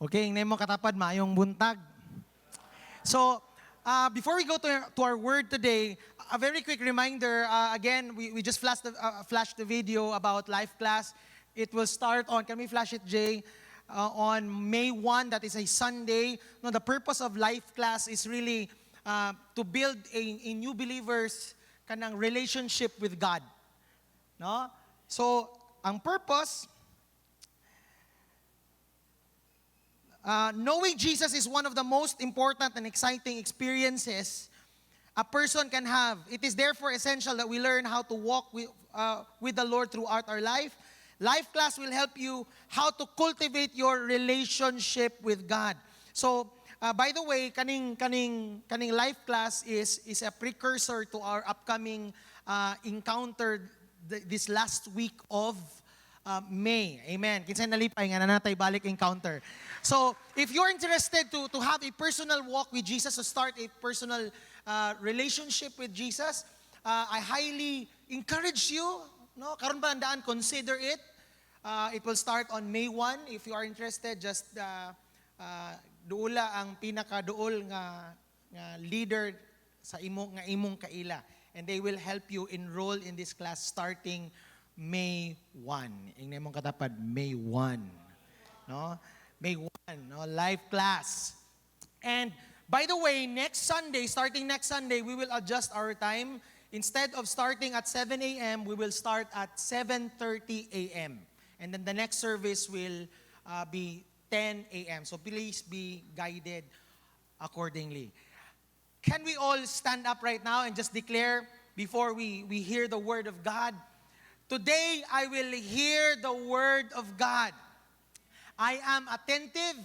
Okay, hindi mo katapad, maayong buntag. So, before we go to our word today, a very quick reminder, again, we just flashed the video about Life Class. It will start on, can we flash it, Jay? On May 1, that is a Sunday. No, the purpose of Life Class is really to build a new believers kanang relationship with God. No? So, ang purpose, knowing Jesus is one of the most important and exciting experiences a person can have. It is therefore essential that we learn how to walk with the Lord throughout our life. Life Class will help you how to cultivate your relationship with God. So, by the way, kaning Life Class is a precursor to our upcoming encounter this last week of May. Amen. Kinsa nalipay nga nanatay balik encounter. So, if you're interested to have a personal walk with Jesus, to start a personal relationship with Jesus, I highly encourage you, no, karon ba ang daan, consider it. It will start on May 1. If you are interested, just duula ang pinaka-duol nga leader sa imong kaila. And they will help you enroll in this class starting May 1. Ingnan mong katapad, May 1. No? May 1, no? Life Class. And by the way, starting next Sunday, we will adjust our time. Instead of starting at 7 a.m., we will start at 7:30 a.m. And then the next service will be 10 a.m. So please be guided accordingly. Can we all stand up right now and just declare before we hear the word of God? Today, I will hear the word of God. I am attentive.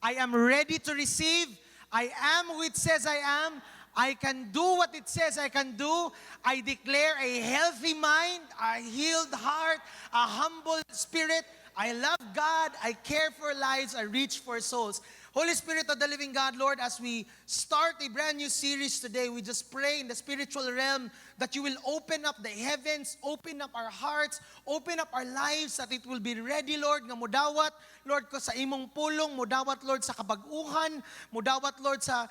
I am ready to receive. I am who it says I am. I can do what it says I can do. I declare a healthy mind, a healed heart, a humble spirit. I love God. I care for lives. I reach for souls. Holy Spirit of the living God, Lord, as we start a brand new series today, we just pray in the spiritual realm that you will open up the heavens, open up our hearts, open up our lives, that it will be ready, Lord, nga mudawat, Lord, ko sa imong pulong, mudawat, Lord, sa kabag-uhan, mudawat, Lord, sa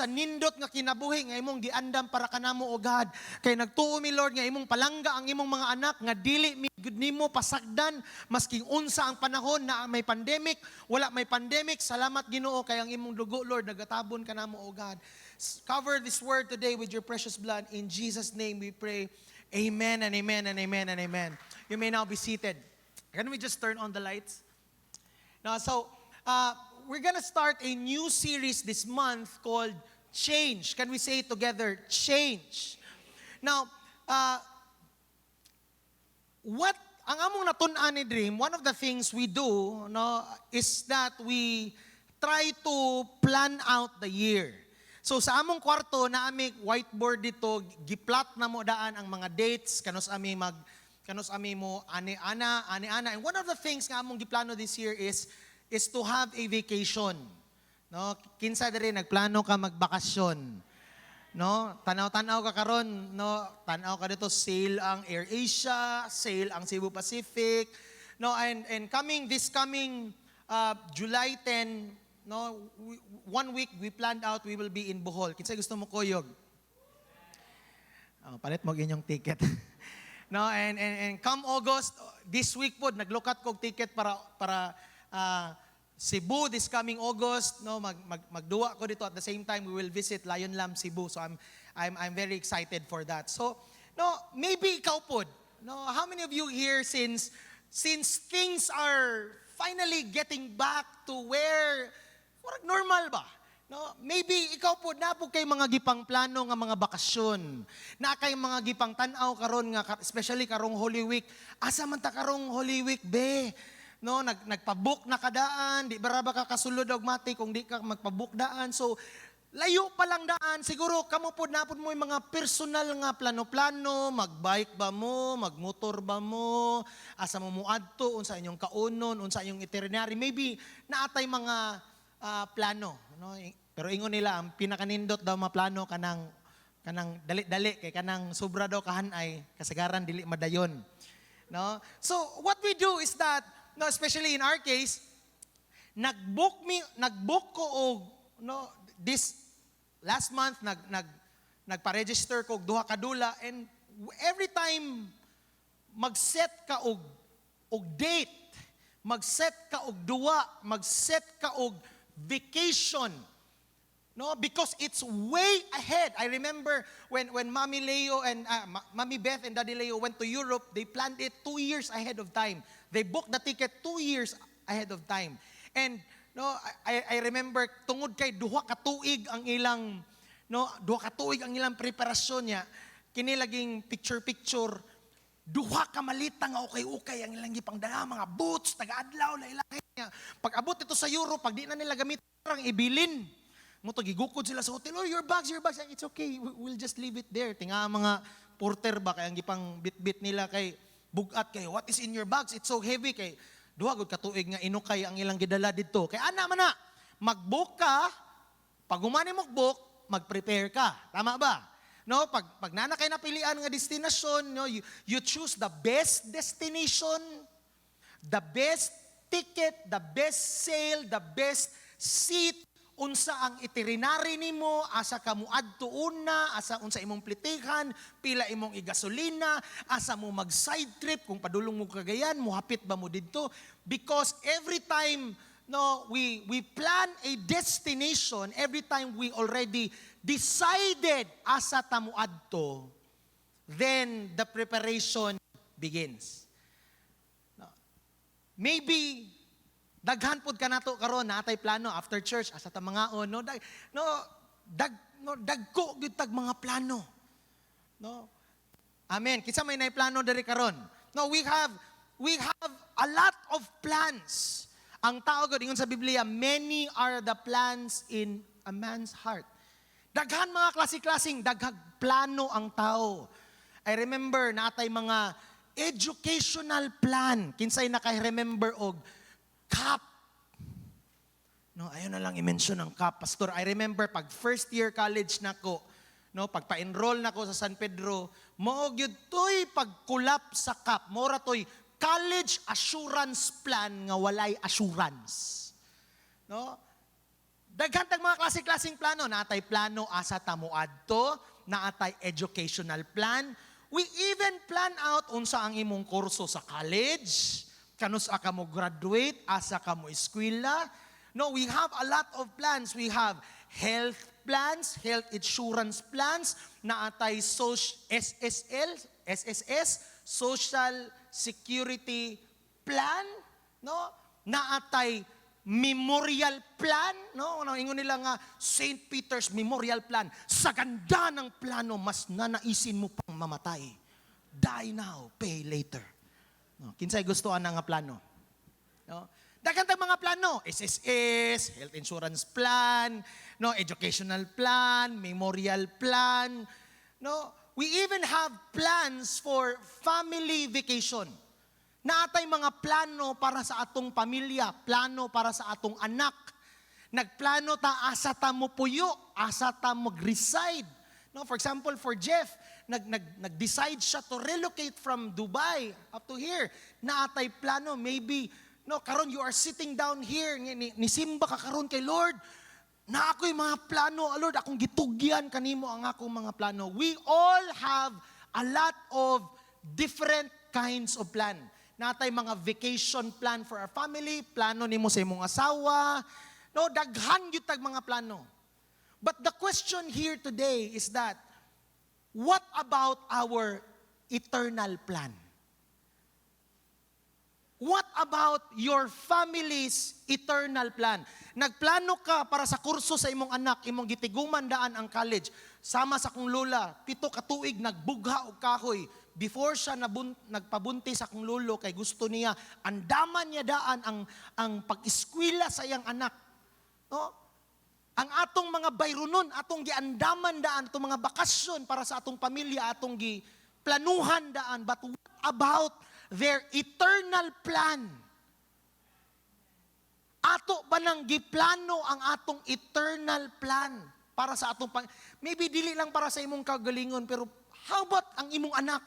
nindot nga kinabuhi, nga imong giandam para kanamo, O God. Kay nagtuo mi, Lord, nga imong palangga ang imong mga anak, nga dili mi gud nimo pasagdan, masking unsa ang panahon na may pandemic, wala may pandemic, salamat Ginoo, kay ang imong dugo, Lord, nagatabon kanamo, O God. Cover this word today with your precious blood. In Jesus' name we pray. Amen and amen and amen and amen. You may now be seated. Can we just turn on the lights? Now, so, we're gonna start a new series this month called Change. Can we say it together? Change. Now, ang among natun-an ni Dream, one of the things we do, no, is that we try to plan out the year. So sa among kwarto na aming whiteboard dito, giplat na mo daan ang mga dates, kanos ami mo ani-ana. And one of the things nga among giplano this year is to have a vacation. No, kinsa diri nagplano ka magbakasyon. No, tanaw-tanaw ka karon, no, tanaw ka dito, sail ang AirAsia, sail ang Cebu Pacific. No, and this coming July 10, no, 1 week we planned out we will be in Bohol. Kinsa gusto mo koyog? Palit mo inyong ticket. No, and come August, this week po naglokat kog ticket para Cebu this coming August. No, magduwa ko dito at the same time we will visit Lion Lamb Cebu. So I'm very excited for that. So, no, maybe ikaw po. No, how many of you here since things are finally getting back to where normal ba? No, maybe ikaw po na po kay mga gipang plano nga mga bakasyon. Na kay mga gipang tan-aw karon nga especially karong Holy Week. Asa man ta karong Holy Week be? No, nagpa-book na kadaan, di ba ka kasulod og mati kung di ka magpa-book daan. So layo pa lang daan, siguro kamo pod napod mo yung mga personal nga plano-plano, magbike ba mo, magmotor ba mo, asa mo muadto, unsa inyong kaunon, unsa inyong itinerary, maybe naatay mga plano, no? Pero ingon nila ang pinakanindot daw maplano kanang dali-dali kay kanang sobra daw kahanay, kasagaran dili madayon. No? So what we do is that, no, especially in our case, nagbook ko og no this last month nagpa-register ko og duha ka dula, and every time mag-set ka og date, mag-set ka og duwa, mag-set ka og vacation. No, because it's way ahead. I remember when Mommy Leo and Mommy Beth and Daddy Leo went to Europe, they planned it 2 years ahead of time. They booked the ticket 2 years ahead of time. And no, I remember tungod kay duha ka tuig ang ilang preparasyon niya. Kini laging picture. Duha ka malita nga ukay-ukay ang ilang gipangdala, mga boots, taga-adlaw, lailakay niya. Pag abot ito sa Europe, pag di na nila gamit, parang ibilin. Muto gigukod sila sa hotel, your bags. It's okay, we'll just leave it there. Tinga mga porter ba, kaya ang gipang bit-bit nila kay bugat kay, what is in your bags? It's so heavy kay, duha gud katuig nga inukay ang ilang gidala dito. Kaya ana man na, mag-book ka, pag humani mo book, mag-prepare ka. Tama ba? No, pag nana kay napilian nga destinasyon, no, you choose the best destination, the best ticket, the best sail, the best seat, unsa ang itinerary nimo, asa ka mo adto una, asa unsa imong plitihan, pila imong igasolina, asa mo mag side trip kung padulong mo Cagayan, mo hapit ba mo didto, because every time no we plan a destination, every time we already decided asa ta mo adto, then the preparation begins. No. Maybe daghan pud ka nato karon natay plano after church asa ta mangaon, no dagko gyud tag mga plano, no. Amen. Kinsa may nay plano diri karon? No, we have a lot of plans. Ang tao gud ingon sa Biblia, many are the plans in a man's heart. Daghan mga klase-klaseng daghag plano ang tao. I remember natay mga educational plan. Kinsay naka-remember og CAP. No, ayun na lang i-mention ang CAP, Pastor. I remember pag first year college nako, no, pag pa-enroll nako sa San Pedro, mao gyud toy pagkulap sa CAP. Mora toy college assurance plan nga walay assurance. No? Daghan tag mga klase-klaseng plano, naatay plano asa ta mo adto, naatay educational plan. We even plan out unsa ang imong kurso sa college. Kanus ka mo graduate, asa ka mo eskwela. No, we have a lot of plans. We have health plans, health insurance plans, naatay SSS, Social Security Plan, no? Naatay memorial plan, no? Ingon nila nga St. Peter's Memorial Plan. Sa ganda ng plano, mas nanaisin mo pang mamatay. Die now, pay later. No, kinsay gusto ana nga plano? No? Daghan tag mga plano, SSS, health insurance plan, no, educational plan, memorial plan, no. We even have plans for family vacation. Naatay mga plano para sa atong pamilya, plano para sa atong anak. Nagplano ta asa ta mo puyo, asa ta mag-reside. No, for example, for Jeff, nag-decide siya to relocate from Dubai up to here. Naatay plano, maybe, no, karon you are sitting down here, nisimba ka karon kay Lord, na ako'y mga plano, Lord, akong gitugyan kanimo ang akong mga plano. We all have a lot of different kinds of plan. Natay mga vacation plan for our family, plano nimo sa imong asawa, no, daghan gyud tag mga plano. But the question here today is that, what about our eternal plan? What about your family's eternal plan? Nagplano ka para sa kurso sa imong anak, imong gitiguman daan ang college. Sama sa kong lola, 7 ka tuig nagbugha og kahoy. Before siya nagpabunti sa kong lolo, kay gusto niya, andaman niya daan ang pag-eskwela sa iyang anak. No? Ang atong mga bayronon, atong giandaman daan, atong mga bakasyon para sa atong pamilya, atong giplanuhan daan. But what about their eternal plan? Ato ba nang giplano ang atong eternal plan para sa atong maybe dili lang para sa imong kagalingon, pero how about ang imong anak?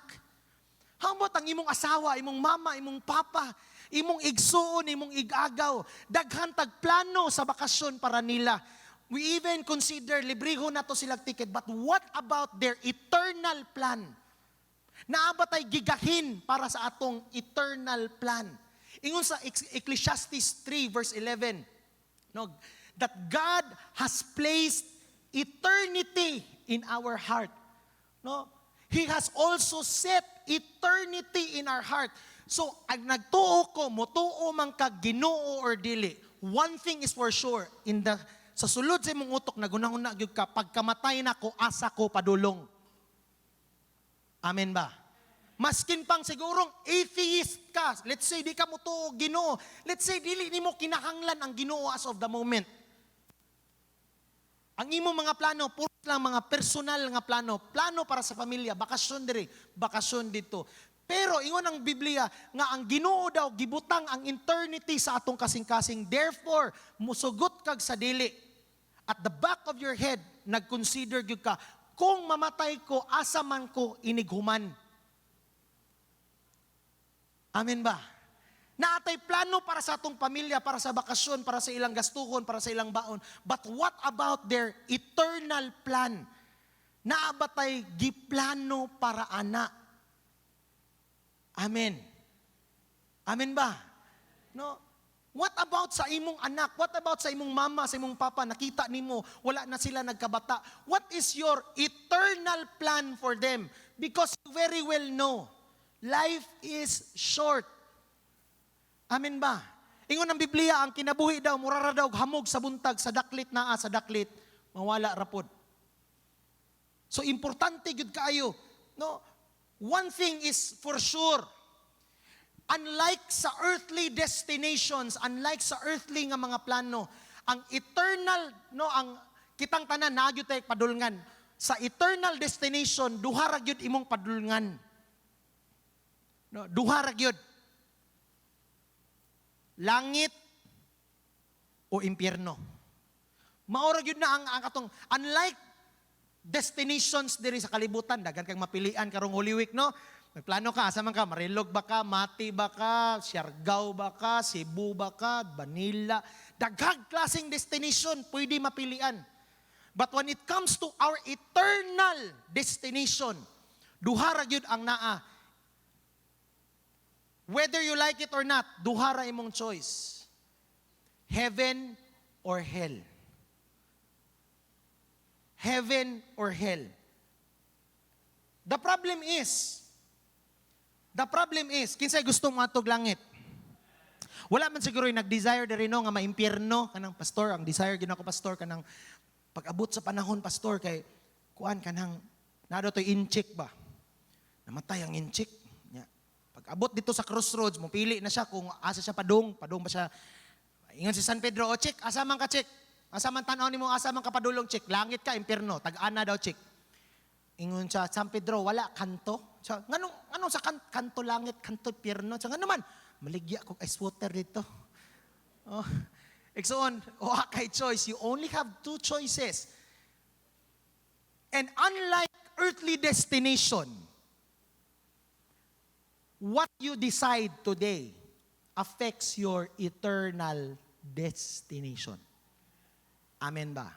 How about ang imong asawa, imong mama, imong papa? imong igsuon, imong igagaw, daghan tag plano sa bakasyon para nila. We even consider libriho na to silang ticket, but what about their eternal plan? Naabatay gigahin para sa atong eternal plan. Ingon sa Ecclesiastes 3 verse 11, no, that God has placed eternity in our heart. No? He has also set eternity in our heart. So, ag nagtuo ko, mutuo man ka Ginoo or dili, one thing is for sure, sa sulod sa imong utok, nagunahuna gyud ka, pagkamatay na ko, asa ko padulong. Amen ba? Maskin pang sigurong atheist ka, let's say di ka mutuo Ginoo, let's say dili nimo kinahanglan ang Ginoo as of the moment. Ang imong mga plano, puro lang mga personal nga plano. Plano para sa pamilya, bakasyon diri, bakasyon dito. Pero ingon ang Biblia nga ang Ginoo daw gibutang ang eternity sa atong kasing-kasing. Therefore, musugot kag sa dili. At the back of your head, nag-consider gyud ka, kung mamatay ko, asa man ko inighuman. Amen ba? Naatay plano para sa atong pamilya, para sa bakasyon, para sa ilang gastuhon, para sa ilang baon. But what about their eternal plan? Naabatay giplano para ana. Amen. Amen ba? No? What about sa imong anak? What about sa imong mama, sa imong papa? Nakita nimo, wala na sila nagkabata. What is your eternal plan for them? Because you very well know, life is short. Amen ba? Ingon ang Biblia, ang kinabuhi daw, murara daw, hamog sa buntag, sa daklit naa, sa daklit, mawala rapod. So, importante yun kaayo. No? One thing is for sure, unlike sa earthly destinations, unlike sa earthly nga mga plano, ang eternal, no, ang kitang tanan, nagyo tayo padulngan. Sa eternal destination, duha ra gyud imong padulngan. No, duha ra gyud. Langit o impyerno. Maura gyud na ang atong unlike destinations diri sa kalibutan, dagan kang mapilian karong Holy Week, no? Magplano ka, asa man ka, Marilog ba ka, Mati ba ka, Siargao ba ka, Cebu ba ka, Manila, daghang klaseng destination pwede mapilian. But when it comes to our eternal destination, duha ra gyud ang naa. Whether you like it or not, duha ra imong choice. Heaven or hell. Heaven or hell. The problem is, kinsay gusto mo atog langit? Wala man siguro yung nag-desire diri no nga maimpyerno kanang pastor, ang desire gyud ako pastor kanang pag-abot sa panahon pastor kay kuan kanang nado to inchik ba? Namatay ang inchik. Pag-abot dito sa crossroads, mupili na siya kung asa siya padung ba siya. Ingon si San Pedro, o chik, asa man ka chik? Asa man tanaw nimo, asa man ka padulong chik? Langit ka, impyerno, tag-ana daw chik. Ingon siya, San Pedro, wala kanto. Siya, nganong sa kanto langit, kanto impyerno? Siya, nga naman, maligya kong ice water dito. Oh, Exoon, kay choice, you only have two choices. And unlike earthly destination, what you decide today affects your eternal destination. Amen ba?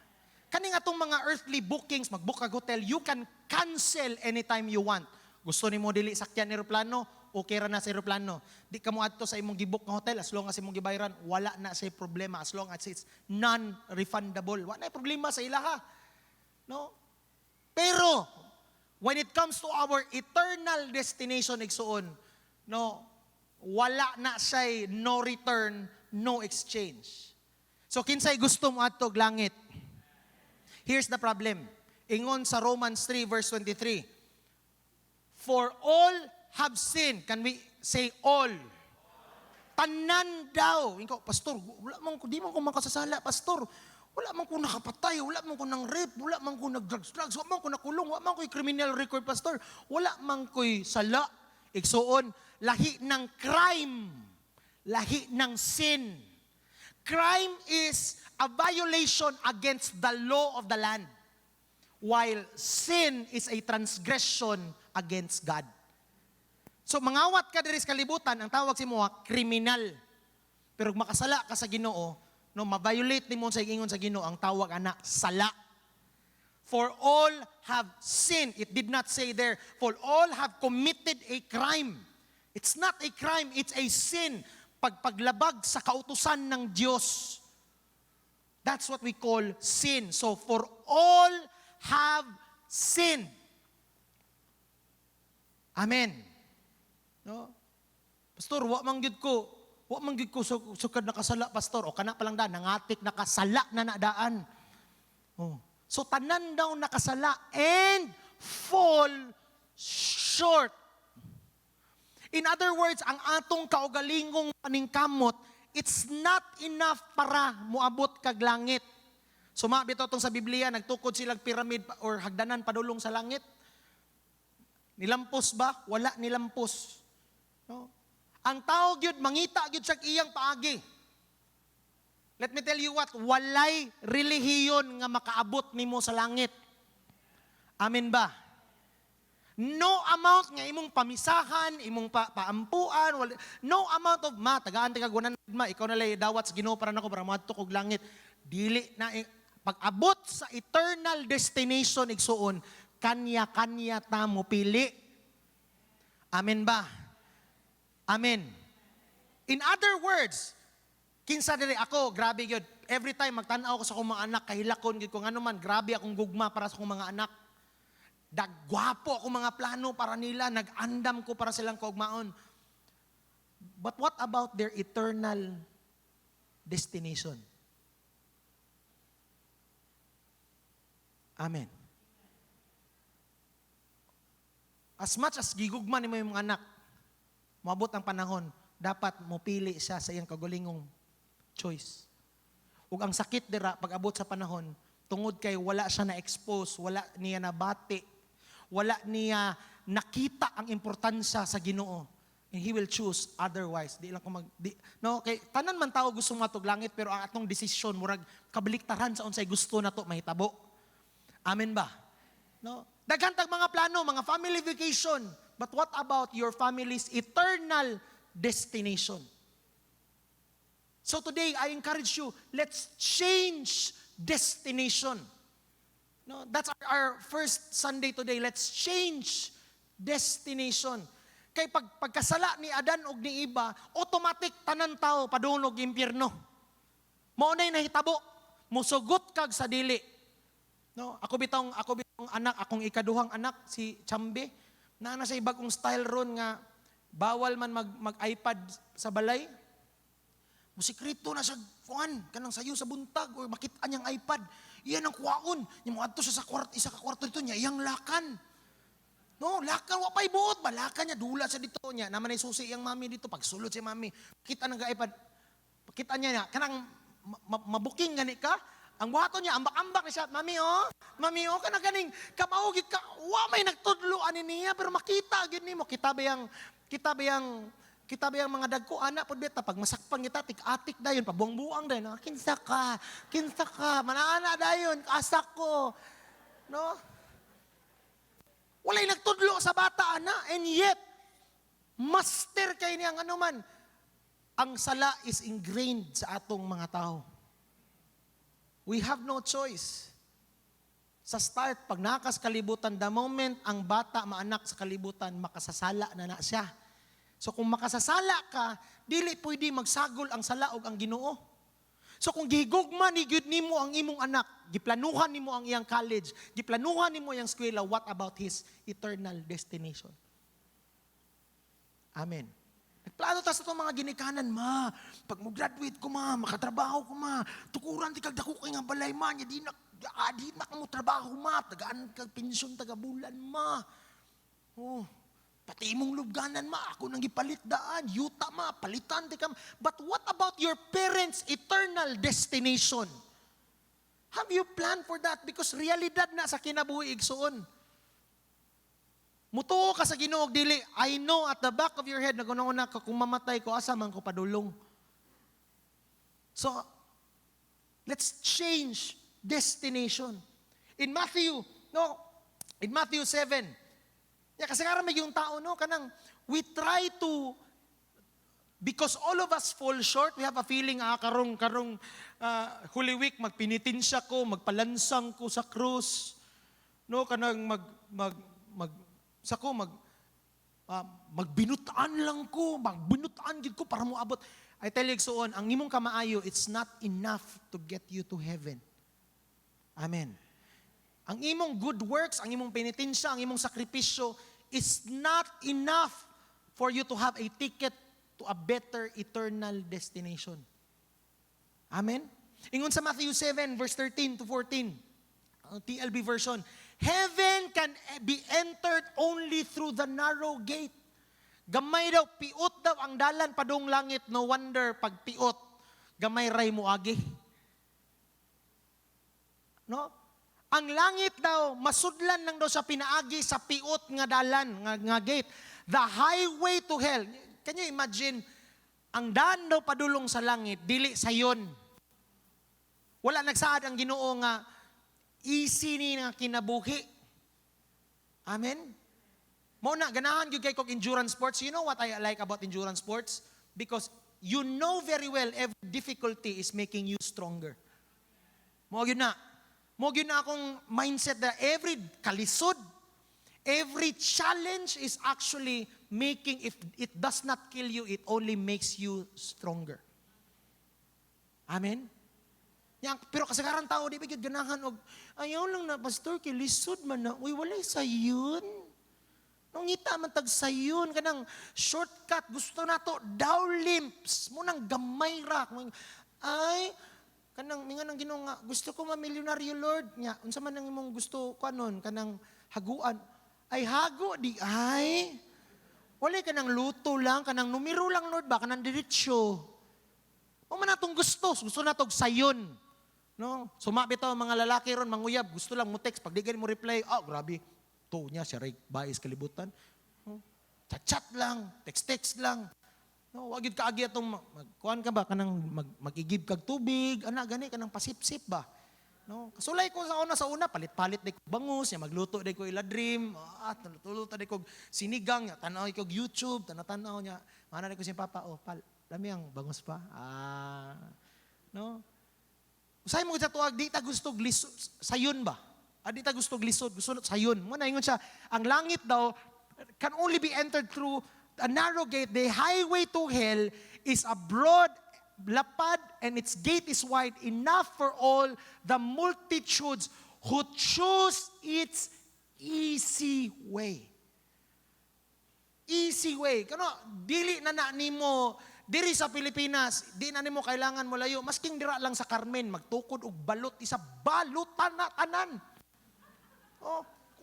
Kaning atong mga earthly bookings, mag-book kag hotel, you can cancel anytime you want. Gusto nimo dili sakyan eroplano, okay ra na sa eroplano. Di ka mo adto sa imong gibook nga hotel, as long as imong gibayaran, wala na say problema, as long as it's non-refundable. Wala na problema sa ilaha. No? Pero, when it comes to our eternal destination, igsuon, no, wala na say no return, no exchange. So kinsay gusto mo adtog langit? Here's the problem. Ingon sa Romans 3 verse 23. For all have sinned. Can we say all? Tanan daw. Inko, pastor, wala man ko, di man ko makasasala, pastor. Wala man ko nakapatay, wala man ko nang rape, wala man ko nag-drugs, wala man ko nakulong, wala man ko criminal record, pastor. Wala man ko sala. Igsuon, lahi ng crime, lahi ng sin. Crime is a violation against the law of the land, while sin is a transgression against God. So mangawat ka diri sa kalibutan, ang tawag si mo kriminal. Pero kung makasala ka sa Ginoo, no, ma-violate nimo sa ingon sa Ginoo, ang tawag ana sala. For all have sinned. It did not say there, for all have committed a crime. It's not a crime, it's a sin. Pagpaglabag sa kautusan ng Diyos. That's what we call sin. So for all have sinned. Amen. No? Pastor, wa man gyud ko sukad nakasala, pastor. O kana pa lang nangatik nakasala na nadaan. Oh. So tanan daw nakasala and fall short. In other words, ang atong kaugalingong paningkamot, it's not enough para muabot kag langit. Suma bitaw tong sa Biblia, nagtukod silang pyramid or hagdanan padulong sa langit. Nilampos ba? Wala nilampos. No? Ang tao gyud mangita gyud sa iyang paagi. Let me tell you what, walay relihiyon nga makaabot nimo sa langit. Amen ba? No amount nga imong pamisahan, imong paampuan, no amount of tagaan tika gunan ikaw na lay dawat sa Ginoo para nako para moadto kog langit. Dili na pag-abot sa eternal destination igsuon, kanya-kanya ta mo pili. Amen ba? Amen. In other words, kinsa diri ako, grabe gyud. Every time magtan-aw ko sa akong mga anak, kahilakon gyud ko ngano man, grabe akong gugma para sa akong mga anak. Dagwapo ako mga plano para nila, nag-andam ko para silang kaugmaon. But what about their eternal destination? Amen. As much as gigugman mo yung mga anak, maabot ang panahon, dapat mo pili siya sa iyang kagulingong choice. Ug ang sakit dira pag abot sa panahon, tungod kay wala siya na-expose, wala niya nabati, wala niya nakita ang importansya sa Ginoo, and he will choose otherwise. Di lang ko kay tanan man tao gusto matog langit, pero ang atong desisyon murag kabaliktaran sa unsay gusto nato mahitabo. Amen ba? No? Daghan tag mga plano, mga family vacation, but what about your family's eternal destination? So today I encourage you, let's change destination. No, that's our first Sunday today. Let's change destination. Kay pagkasala ni Adan ug ni Eva, automatic tanan tao padulong impyerno. Mao nay nahitabo, musugot kag sa dili. No, ako bitong anak, akong ikaduhang anak si Chambe, na sa ibagong style ron nga bawal man mag-iPad sa balay. Musikreto na sa kanang sayo sa buntag o makita niyang iPad. Iyan ang kuwaon. Yung mga ato sa isa ka kwarto dito niya, iyang lakan. No, lakan, wapay buot ba? Lakan niya, dula sa dito niya. Naman ay susi iyang mami dito, pagsulod si mami. Pakita ng iPad. Pakita niya, kanang mabuking gani ka. Ang buhato niya, ambak-ambak ni siya. Mami, kanang ganing, kamaugit ka. May nagtudloan niya, pero makita, gini mo. Kita ba yung mga dagko, anak po beta, pag masakpan kita, tik-atik dayon, pabuang-buang dayon, kinsa ka, manaana dayon, asak ko. No? Walay nagtudlo sa bata, ana, and yet, master kay niyang anuman, ang sala is ingrained sa atong mga tao. We have no choice. Sa start, pag nakas kalibutan, the moment ang bata maanak sa kalibutan, makasasala na siya. So kung makasasala ka, dili pwede magsagol ang sala ug ang Ginoo. So kung gihigugma ni gyud nimo ang imong anak, giplanuhan nimo ang iyang college, giplanuhan nimo ang eskwela, what about his eternal destination? Amen. Nagplano ta sa itong mga ginikanan, ma. Pag mo graduate ko, ma, makatrabaho ko, ma. Tukuran ti kag dako kay nga balay, ma. Di na ka mo trabaho, ma. Tagaan kag pensyon taga bulan, ma. Oh. Pati imong lubganan, ma, ako nang gipalit daan. Yuta, ma, palitan, tika. But what about your parents' eternal destination? Have you planned for that? Because realidad na sa kinabuhi igsuon. Mutuo ka sa Ginoo dili, I know at the back of your head, nagunang-una ka, kung mamatay ko, asa man ko padulong. So, let's change destination. In Matthew 7, kasi nga may yung tao, no, kanang, we try to, because all of us fall short, we have a feeling, karong Holy Week, magpinitinsya ko, magpalansang ko sa krus. No, kanang magbinutaan lang ko, magbinutaan gid ko para mo abot. I tell you, soon, ang imong kamaayo, it's not enough to get you to heaven. Amen. Ang imong good works, ang imong penitensya, ang imong sakripisyo is not enough for you to have a ticket to a better eternal destination. Amen? Ingon sa Matthew 7, verse 13 to 14, TLB version, heaven can be entered only through the narrow gate. Gamay daw, piot daw ang dalan padung langit. No wonder, pag piot, gamay ray mo agi. No? Ang langit daw, masudlan lang daw sa pinaagi sa piot nga dalan, nga gate. The highway to hell. Can you imagine, ang daan daw padulong sa langit, dili sayon. Wala nagsaad ang Ginoo nga, easy ni nga kinabuhi. Amen? Muna, ganahan yung kay kong endurance sports. You know what I like about endurance sports? Because you know very well every difficulty is making you stronger. Mo yun na. Mo yun na akong mindset na every kalisod, every challenge is actually making, if it does not kill you, it only makes you stronger. Amen? Pero kasagaran tao, di ba yun ganahan, ayaw lang na, Pastor, kilisod man na, uy, walay sayon. Nung ngita man tag sayon, kanang shortcut, gusto na to, down limps, munang gamay ra. Ay, kanang mingan ang Ginoo nga, gusto ko ma-milyonaryo, Lord. Nya, unsa man ang imong gusto ko anon, kanang haguan. Ay, hago, di ay. Wala ka ng luto lang, kanang numero lang, Lord ba, kanang diretsyo. O man natong gusto na tog sayon. No? Sumabit ang mga lalaki ron, manguyab, gusto lang mo text, pag di mo reply, grabe, to niya, siya ray, bayis kalibutan. No? Chat lang, text lang. No, wag yun kaagi atong magkuhan ka ba, kanang mag-igib kag tubig, gani, kanang pasip-sip ba? No? Kasulay ko sa una, palit-palit day ko bangus, magluto day ko iladrim, luto day ko sinigang, tanaw ko YouTube, tanaw niya, mana day ko si Papa, pal, lami ang bangus pa. No? Usay mo sa tuwag, di ta gusto lisod, sayon ba? Di ta gusto lisod, gusto sayon. Muna ingon siya, ang langit daw can only be entered through a narrow gate. The highway to hell is a broad, lapad, and its gate is wide enough for all the multitudes who choose its easy way. Easy way. Kano, dili na nimo, diri sa Pilipinas, di na nimo kailangan mo layo. Masking dira lang sa Carmen, magtukod og balot, isa balutan na tanan.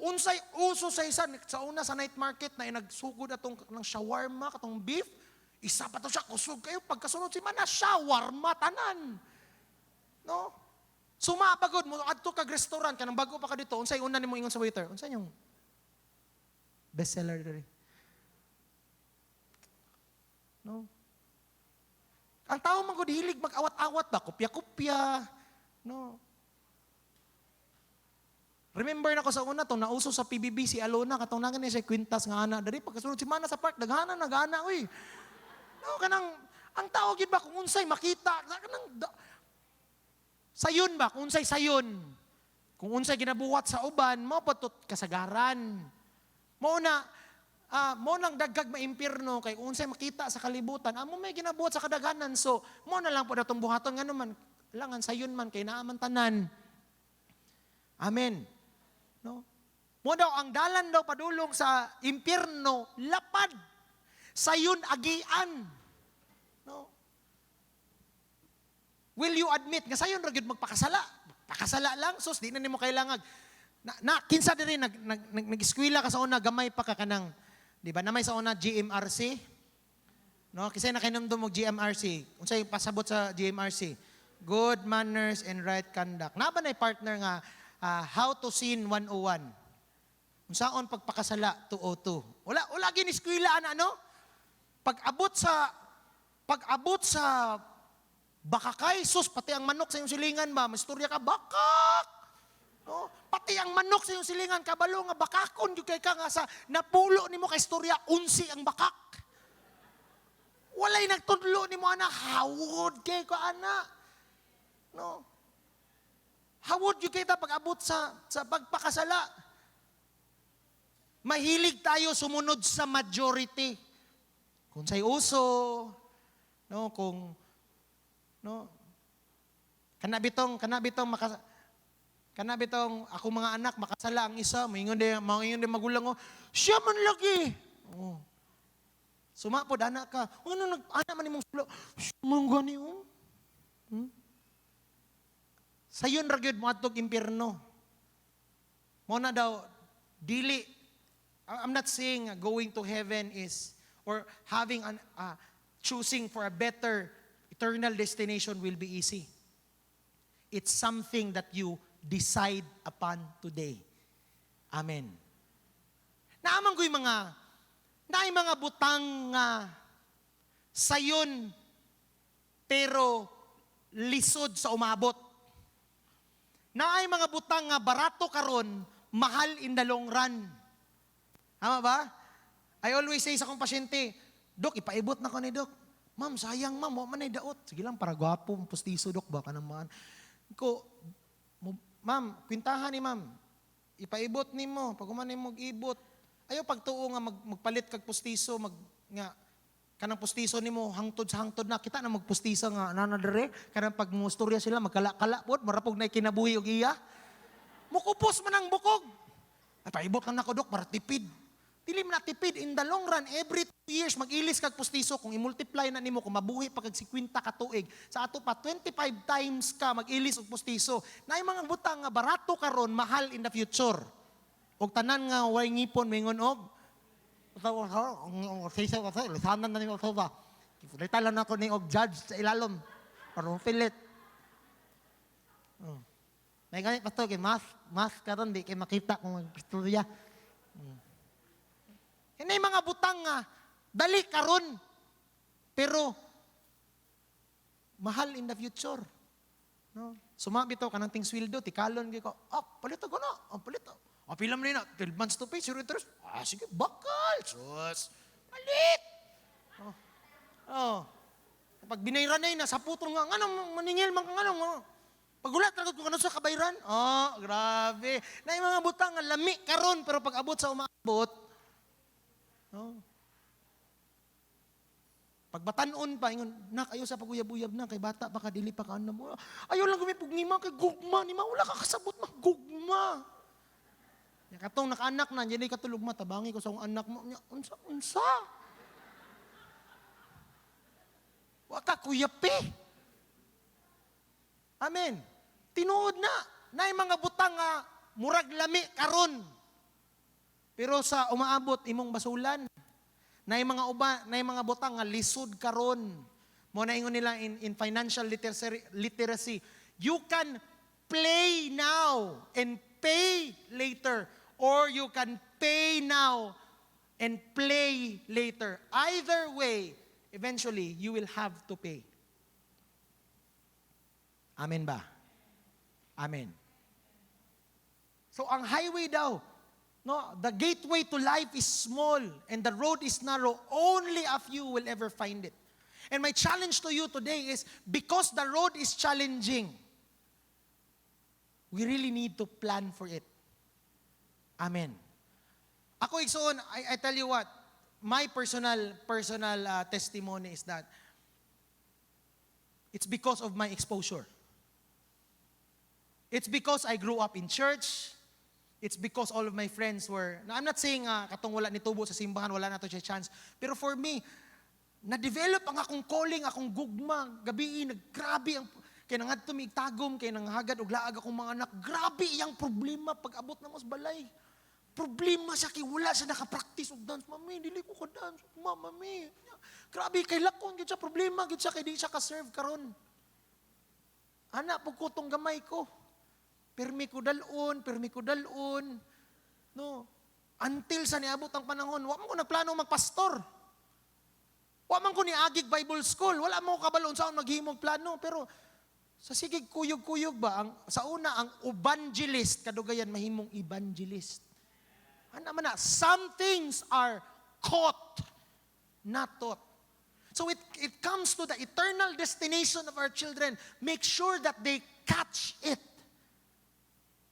Unsay uso sa isa, sa una sa night market na nagsugod atong ng shawarma, katong beef, isa pa to siya, kusog kayo, pagkasunod si mana, shawarma, tanan. No? Sumapagod mo, adto kag restaurant, kanang bago pa ka dito, unsay una nimo ingon sa waiter, unsay yung bestseller diri. No? Ang tao man gud hilig mag-awat-awat ba, kopya-kopya. No? Remember na ko sa una, itong nauso sa PBB, si Alona, katong nangan niya siya kwintas nga ana. Dari pagkasunod si Mana sa park, daghana, nag-ana, uy. No, kanang, ang tao gid ba, kung unsay makita, kanang, sayon ba, kung unsay sayon. Kung unsay ginabuhat sa uban, mo patot kasagaran. Mo nang dagkag maimpirno, kay kung unsay makita sa kalibutan, mo may ginabuhat sa kadaganan, so, mo na lang po natong buhaton, nga naman, langan sayon man, kay naaman tanan. Amen. No? Mo daw, ang dalan daw padulong sa impyerno, lapad. Sayon agian. No? Will you admit, nga sayon ra gyud magpakasala? Pakasala lang, sus, di na nimo kailangan. Kinsa diri nag-eskwela ka sa una, gamay pa ka kanang, di ba, namay sa una GMRC? No? Kasi nakinomdom mo GMRC. Unsay pasabot sa GMRC? Good manners and right conduct. Naba na partner nga, how to sin 101. Kung saan pagpakasala 202. Wala giniskwila ano? Pag-abot sa bakakay, sus, pati ang manok sa iyong silingan ba, masturya ka, bakak! No? Pati ang manok sa iyong silingan, kabalo nga bakakon, yung kay ka nga sa napulo ni mo kay istorya, unsi ang bakak. Walay nagtudlo ni mo, anak, hawod kay ko, anak. No? Hawod yung kita pag-abot sa pagpakasala. Mahilig tayo sumunod sa majority. Kung sa'y uso, no, kung, no, kanabitong ako mga anak, makasala ang isa, maingon din magulang ko, siya man lagi. Oh. Sumapod, anak ka. Ano, anak man imong sulo? Siya man gani, oh. Sayon ragyod mo atog impyerno. Mo na daw, dili. I'm not saying going to heaven is, or having choosing for a better eternal destination will be easy. It's something that you decide upon today. Amen. Naamang ko'y mga butang sayon, pero lisod sa umabot. Naay mga butang nga barato karon, mahal in the long run. Tama ba? I always say sa akong pasyente, Dok, ipaibot na ko ni Dok. Ma'am, sayang ma'am, huwag man ay daot. Sige lang, para gwapo, pustiso, Dok, baka naman. Ma'am, kwintahan ni ma'am, ipaibot ni mo, pag umanay mo ibot. Ayaw pagtuo nga magpalit kag pustiso, kanang pustiso ni mo, hangtod sa hangtod na, kita na magpustiso nga, nanadere, kanang pag mustorya sila, magkala-kala po, marapog na kinabuhi og iya. Mukupos man ang bukog. Ay, paibot lang na ko, Dok, para tipid. Dili man na tipid, in the long run, every 2 years, mag-ilis kag pustiso, kung i-multiply na nimo, kung mabuhi pa kag 50 ka tuig, sa ato pa, 25 times ka mag-ilis og pustiso, na yung mga butang nga barato karon mahal in the future. Og tanan nga, way ngipon, mingon og, lisanan na nimo sa ba? Litala na ko ni og judge sa ilalom, parang pilit. May ganit pa to, mas karon, di kayo makita kung mag-istorya. Hindi mga butang nga, dali karon, pero mahal in the future. No? Sumabi to, kanang ting sweldo, tikalon, ko, palito ko na, palito. Pila mo na, 12 months to pay, 0 interest. Sige, bakal, sus, palit. Pag binayran na yun, sa putong nga, maningil man kang Pagulat na kung ano sa kabayran. Grabe. Na yung mga butang nga lami karon, pero pag abot sa umabot, pag batanon pa, ingon, nak, ayaw sa paguyab-uyab na, kay bata pa ka, dili pa ka, mo. Ayaw lang gumipog ni ma, kay gugma, ni ma, wala ka kasabot, gugma. Katong nakaanak na, hindi katulog ma, tabangi ko sa akong anak mo, unsa. Waka kuyapi. Amen. Tinuod na yung mga butang nga, murag lami karon. Pero sa umaabot imong basulan, na yung mga butang nga lisod karon. Mo na ingon nila in financial literacy, you can play now and pay later, or you can pay now and play later. Either way, eventually you will have to pay. Amen ba? Amen. So ang highway daw, no, the gateway to life is small and the road is narrow. Only a few will ever find it. And my challenge to you today is, because the road is challenging, we really need to plan for it. Amen. Ako igsoon, I tell you what, my personal testimony is that it's because of my exposure. It's because I grew up in church. It's because all of my friends were, I'm not saying katong wala ni tubo sa simbahan, wala na to siya chance. Pero for me, na-develop ang akong calling, akong gugma, gabi, naggrabe ang, kaya nangad tumigtagom, kaya nanghagad og laag akong mga anak, grabe iyang problema pag abot na mas balay. Problema siya, kaya wala siya nakapractice og dance. Mami, dili ko ka-dance. Mami, grabe, kay lakon, gid siya problema, gid siya, kay di siya ka-serve karon. Anak, pagkutong gamay ko. Permi ko dalon. No. Until sa niabot ang panahon, wa man ko nagplano magpastor. Wa man ko niagig Bible school. Wala mo kabaloon sa maghimog plano. Pero Sa sigig kuyog-kuyog ba, sa una, ang evangelist, kadugayan mahimong evangelist. Ano man na, some things are caught, not taught. So it comes to the eternal destination of our children. Make sure that they catch it.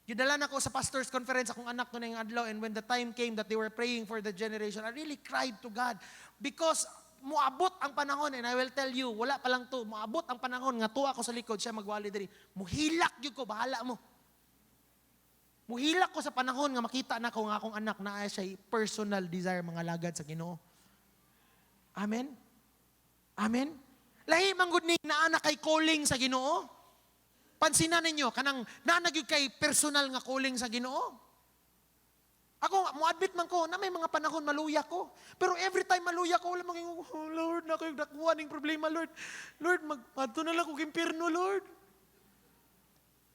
Gidala na ko sa pastor's conference, akong anak ko na yung adlaw, and when the time came that they were praying for the generation, I really cried to God because muabot ang panahon, and I will tell you, wala pa lang to, muabot ang panahon, nga tuwa ko sa likod, siya magwali diri, muhilak yun ko, bahala mo. Muhilak ko sa panahon nga makita na ko nga akong anak na siya personal desire mga lagad sa Ginoo. Amen? Amen? Lahi manggod ni na anak kay calling sa Ginoo. Pansinan ninyo, kanang naanagyod kay personal nga calling sa Ginoo. Ako, mo-admit man ko na may mga panahon maluya ko. Pero every time maluya ko, wala maging, oh Lord, na kayo nakuha ng problema, Lord. Lord, magpadto na lang kong impirno, Lord.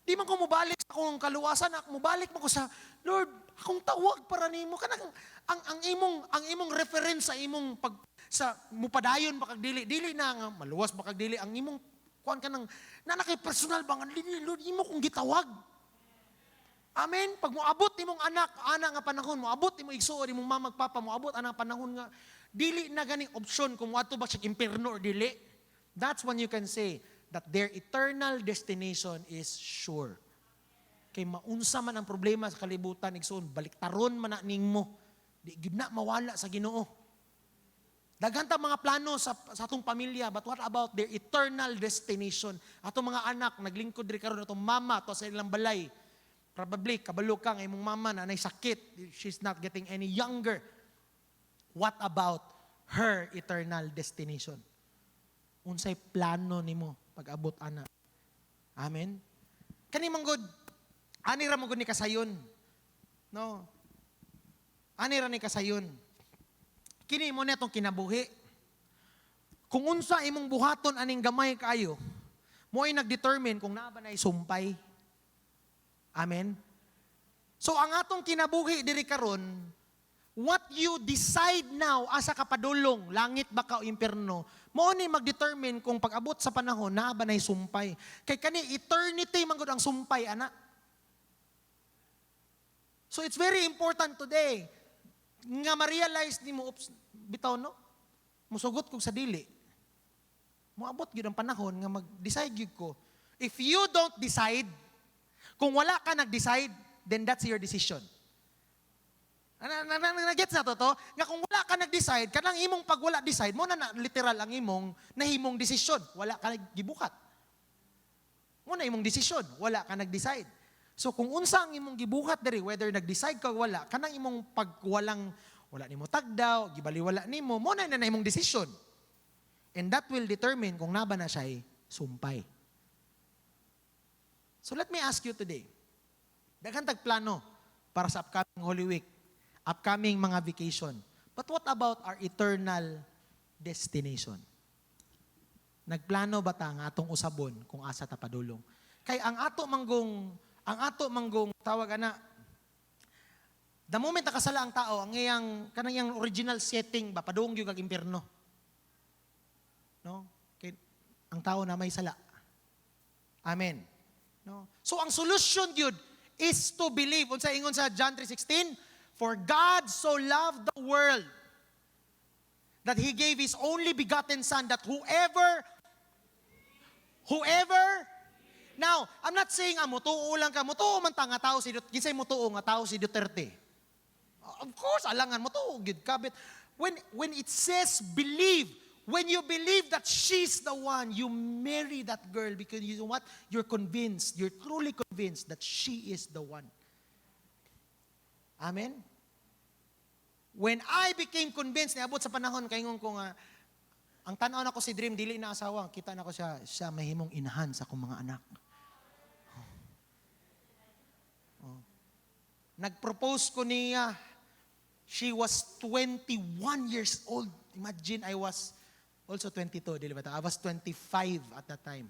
Di man ko mubalik sa akong kaluwasan, mubalik mo ko sa, Lord, akong tawag para nimo. Kanang, ang imong reference sa imong sa mupadayon dili na nga, maluwas dili, ang imong, kuhan ka ng, nanakay personal bang, Lord, imo kong gitawag. Amen. Pag moabot imong anak nga panahon, moabot imong igsuon imong mama papa, moabot anang panahon nga dili na ganing option kung wato ba siya impierno or dili. That's when you can say that their eternal destination is sure. Kay maunsa man ang problema sa kalibutan igsuon, baliktaron man na ningmo. Di gyud na mawala sa Ginoo. Daghan ta mga plano sa atong pamilya, but what about their eternal destination? Atong mga anak naglingkod diri karon atong mama to sa ilang balay. Probably, kabalo ka ng imong mama na sakit. She's not getting any younger. What about her eternal destination? Unsay plano nimo pag-abot ana? Amen? Kani manggod, ani ra manggod ni kasayon. No? Ani ra ni kasayon. Kini mo na itong kinabuhi. Kung unsa imong buhaton aning gamay kayo, mo ay nagdetermine kung naa ba na isumpay. Amen? So ang atong kinabuhi diri karon, what you decide now asa kapadulong, langit ba ka o impierno, mo ni magdetermine kung pag-abot sa panahon naa ba nay sumpay. Kay kani eternity man gud ang sumpay ana. So it's very important today nga ma-realize nimo, oops, bitaw no, musugot kog sa dili. Moabot gyud ang panahon nga mag-decide gyud ko. If you don't decide, kung wala ka nag-decide, then that's your decision. Nag-gets na to? Nga kung wala ka nag-decide, kanang imong pag wala decide, mo na literal ang imong nahimong desisyon. Wala ka nag-gibukat. Mo na imong desisyon, wala ka nag-decide. So kung unsa ang imong gibuhat diri, whether nag-decide ka o wala, kanang imong wala nimo tagdaw, gibaliwala nimo, mo na imong desisyon. And that will determine kung naba na siya sumpay. So let me ask you today, daghan tag plano para sa upcoming Holy Week, upcoming mga vacation. But what about our eternal destination? Nagplano ba ta nga atong usabon kung asa ta padulong? Kay ang ato manggong tawag ana, the moment nakasala ang tao, ang kanang original setting ba padung gyud kag impierno. No? Kay ang tao na may sala. Amen. No? So ang solution yun is to believe. Unsa ingon sa John 3:16, for God so loved the world that He gave His only begotten Son, that whoever, now, I'm not saying mutuo lang ka, mutuo man ta nga tao si Duterte, mutuo nga tao si Duterte. Of course, alangan mutuo gid ka, but when it says believe, when you believe that she's the one, you marry that girl because you know what? You're convinced, you're truly convinced that she is the one. Amen? When I became convinced, niabot sa panahon, kaingon ko nga, ang tanaw na ko si Dream, dili na asawa, kita na ko siya mahimong inahan sa akong mga anak. Oh. Nag-propose ko niya, she was 21 years old. Imagine, I was also 22, dili ba ta? I was 25 at that time.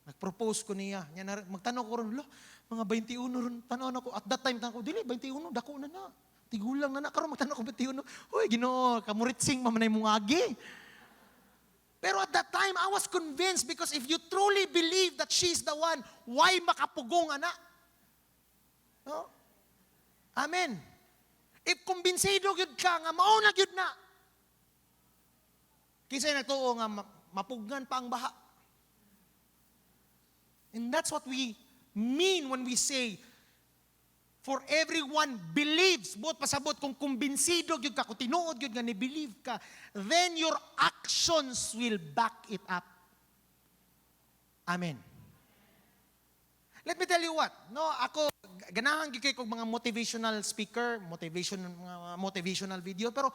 Nag-propose ko niya. Magtanong ko ron, mga 21 ron, tanaw na ko. At that time, tanong ko, dili, 21, dako na na. Tigulang na na. Karon magtanong ko, 21. Uy, Ginoo, kamuritsing, mamanay mong agi. Pero at that time, I was convinced because if you truly believe that she's the one, why makapugong ana? No? Amen. If kumbinsido gyud ka nga mao na gyud na. Kisay nagtuo nga mapugnan pa ang baha. And that's what we mean when we say, for everyone believes, buot pasabot kung kumbinsido gyud ka, kung tinuod gyud nga ni believe ka, then your actions will back it up. Amen. Let me tell you what, no, ako ganahan gyud kay kog mga motivational speaker, motivational video, pero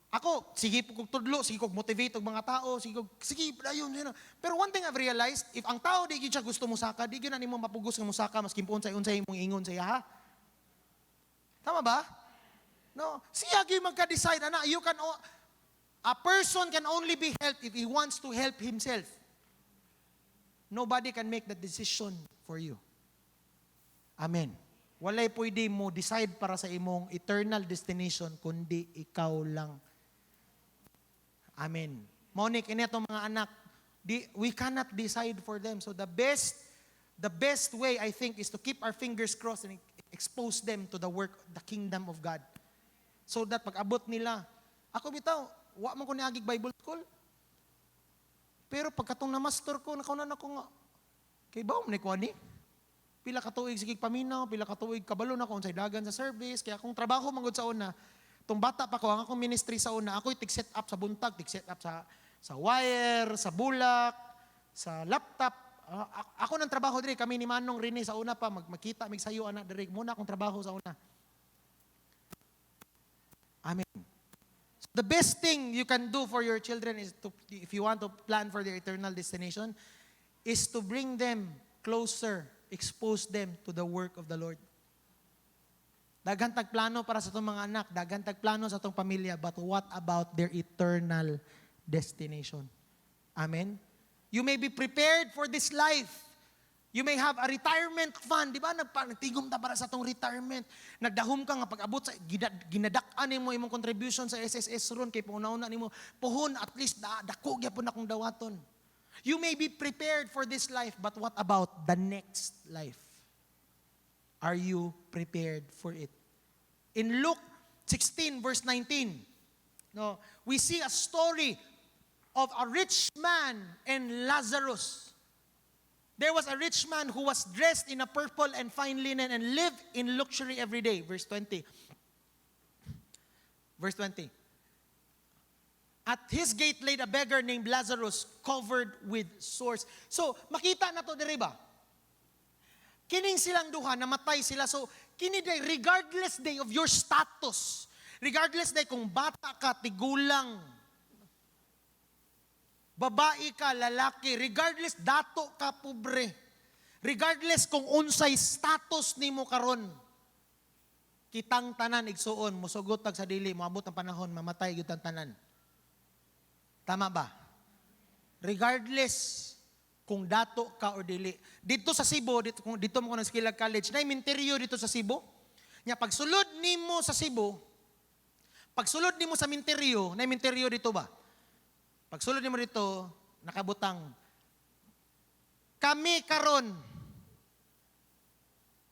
ako sige po kog tudlo, sige kog motivate og mga tao, sige ayun. Pero one thing I've realized, if ang tao di gyud siya gusto musaka, di gyud na nimo mapugos nga musaka maski unsay imong ingon sa iya, ha? Tama ba? No, siya gyud magka-decide ana, a person can only be helped if he wants to help himself. Nobody can make that decision for you. Amen. Walay pwede mo decide para sa imong eternal destination kundi ikaw lang. Amen. Monique, ineto mga anak, we cannot decide for them. So the best way I think is to keep our fingers crossed and expose them to the work, the kingdom of God. So that pag abot nila, ako bitaw, wa man ko niagig Bible school. Pero pagkatong na master ko, nakaunan ako nga, kay baom ni ko ani. Pila ka tuig sige paminaw, pila ka tuig kabalo na ko unsay dagan sa service, kaya akong trabaho manggod sa una. Tung bata pa ko, ang akong ministry sa una, ako tig-set up sa buntag, tig-set up sa wire, sa bulak, sa laptop. Ako nang trabaho diri, kami ni Manong Rene sa una pa, magmakita, magsayo ana diri. Muna akong trabaho sa una. Amen. So the best thing you can do for your children is to, if you want to plan for their eternal destination, is to bring them closer, expose them to the work of the Lord. Daghan tag plano para sa itong mga anak, daghan tag plano sa itong pamilya, but what about their eternal destination? Amen? You may be prepared for this life. You may have a retirement fund. Di ba? Nagtigom ta para sa itong retirement. Nagdahom ka nga pag-abot sa ginadak-an mo imong contribution sa SSS ron kay pauna-una nimo puhon at least dako gyapon akong dawaton. You may be prepared for this life, but what about the next life? Are you prepared for it? In Luke 16 verse 19, no, we see a story of a rich man and Lazarus. There was a rich man who was dressed in a purple and fine linen and lived in luxury every day. Verse 20. Verse 20. At his gate laid a beggar named Lazarus covered with sores. So, makita na to diri ba? Kining silang duha, namatay sila. So, kini day, regardless day of your status, regardless day kung bata ka, tigulang, babae ka, lalaki, regardless dato ka, pobre, regardless kung unsay status nimo karon, kitang tanan igsuon, musugot tag sa dili, moabot ang panahon, mamatay gyud ang tanan. Tama ba? Regardless kung dato ka or dili. Dito sa Cebu, dito mo ko ng Skillag College, na iminteryo dito sa Cebu. Nya pagsulod nimo sa Cebu, pagsulod nimo sa minteryo, na iminteryo dito ba? Pagsulod nimo dito, nakabutang, kami karon.